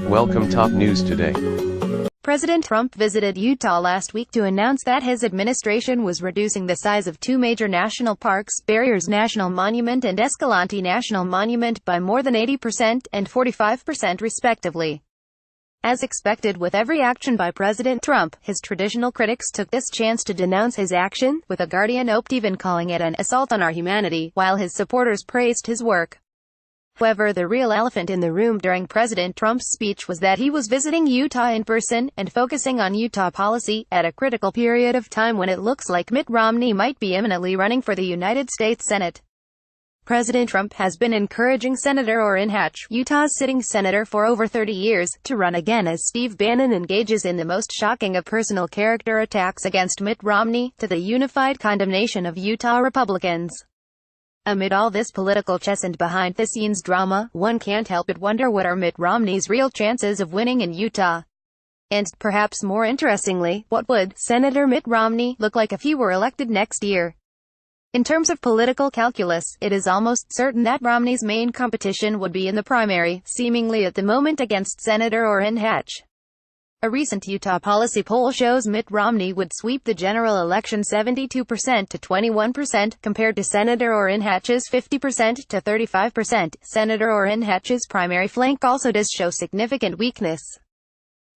Welcome top news today. President Trump visited Utah last week to announce that his administration was reducing the size of two major national parks, Barriers National Monument and Escalante National Monument, by more than 80% and 45% respectively. As expected with every action by President Trump, his traditional critics took this chance to denounce his action, with a Guardian oped even calling it an assault on our humanity, while his supporters praised his work. However, the real elephant in the room during President Trump's speech was that he was visiting Utah in person, and focusing on Utah policy, at a critical period of time when it looks like Mitt Romney might be imminently running for the United States Senate. President Trump has been encouraging Senator Orrin Hatch, Utah's sitting senator for over 30 years, to run again as Steve Bannon engages in the most shocking of personal character attacks against Mitt Romney, to the unified condemnation of Utah Republicans. Amid all this political chess and behind-the-scenes drama, one can't help but wonder what are Mitt Romney's real chances of winning in Utah. And, perhaps more interestingly, what would Senator Mitt Romney look like if he were elected next year? In terms of political calculus, it is almost certain that Romney's main competition would be in the primary, seemingly at the moment against Senator Orrin Hatch. A recent Utah policy poll shows Mitt Romney would sweep the general election 72% to 21%, compared to Senator Orrin Hatch's 50% to 35%. Senator Orrin Hatch's primary flank also does show significant weakness.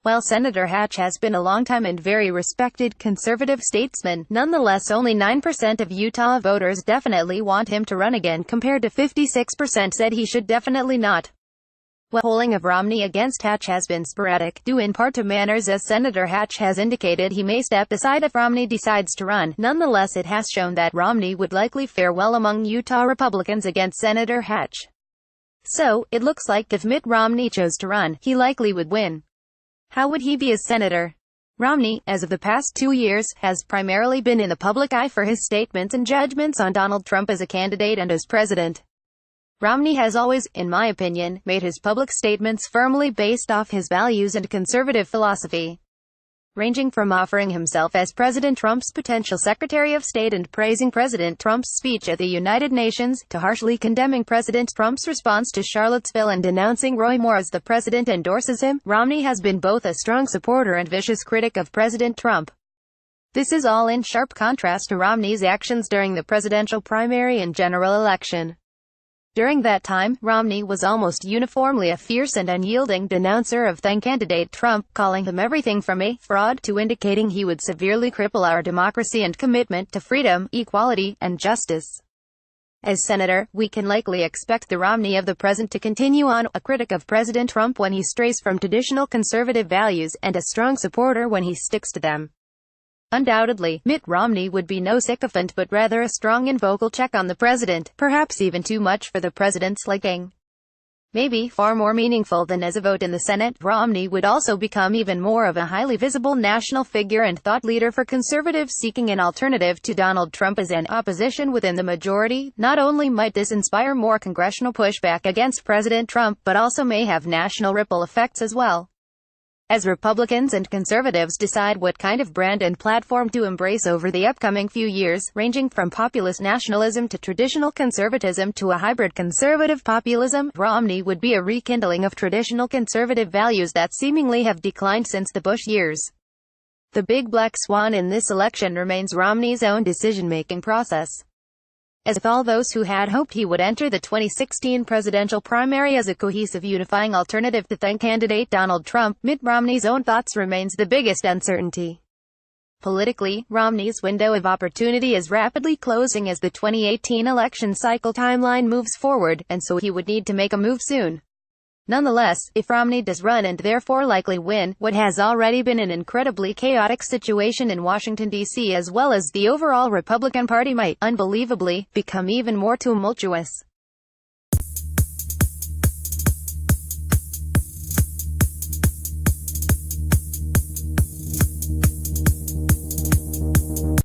While Senator Hatch has been a longtime and very respected conservative statesman, nonetheless only 9% of Utah voters definitely want him to run again, compared to 56% said he should definitely not. While polling of Romney against Hatch has been sporadic, due in part to manners, as Senator Hatch has indicated he may step aside if Romney decides to run, nonetheless it has shown that Romney would likely fare well among Utah Republicans against Senator Hatch. So, it looks like if Mitt Romney chose to run, he likely would win. How would he be as senator? Romney, as of the past 2 years, has primarily been in the public eye for his statements and judgments on Donald Trump as a candidate and as president. Romney has always, in my opinion, made his public statements firmly based off his values and conservative philosophy. Ranging from offering himself as President Trump's potential Secretary of State and praising President Trump's speech at the United Nations, to harshly condemning President Trump's response to Charlottesville and denouncing Roy Moore as the president endorses him, Romney has been both a strong supporter and vicious critic of President Trump. This is all in sharp contrast to Romney's actions during the presidential primary and general election. During that time, Romney was almost uniformly a fierce and unyielding denouncer of then-candidate Trump, calling him everything from a fraud to indicating he would severely cripple our democracy and commitment to freedom, equality, and justice. As senator, we can likely expect the Romney of the present to continue on, a critic of President Trump when he strays from traditional conservative values, and a strong supporter when he sticks to them. Undoubtedly, Mitt Romney would be no sycophant but rather a strong and vocal check on the president, perhaps even too much for the president's liking. Maybe far more meaningful than as a vote in the Senate, Romney would also become even more of a highly visible national figure and thought leader for conservatives seeking an alternative to Donald Trump as an opposition within the majority. Not only might this inspire more congressional pushback against President Trump, but also may have national ripple effects as well. As Republicans and conservatives decide what kind of brand and platform to embrace over the upcoming few years, ranging from populist nationalism to traditional conservatism to a hybrid conservative populism, Romney would be a rekindling of traditional conservative values that seemingly have declined since the Bush years. The big black swan in this election remains Romney's own decision-making process. As with all those who had hoped he would enter the 2016 presidential primary as a cohesive unifying alternative to then-candidate Donald Trump, Mitt Romney's own thoughts remains the biggest uncertainty. Politically, Romney's window of opportunity is rapidly closing as the 2018 election cycle timeline moves forward, and so he would need to make a move soon. Nonetheless, if Romney does run and therefore likely win, what has already been an incredibly chaotic situation in Washington, D.C. as well as the overall Republican Party might, unbelievably, become even more tumultuous.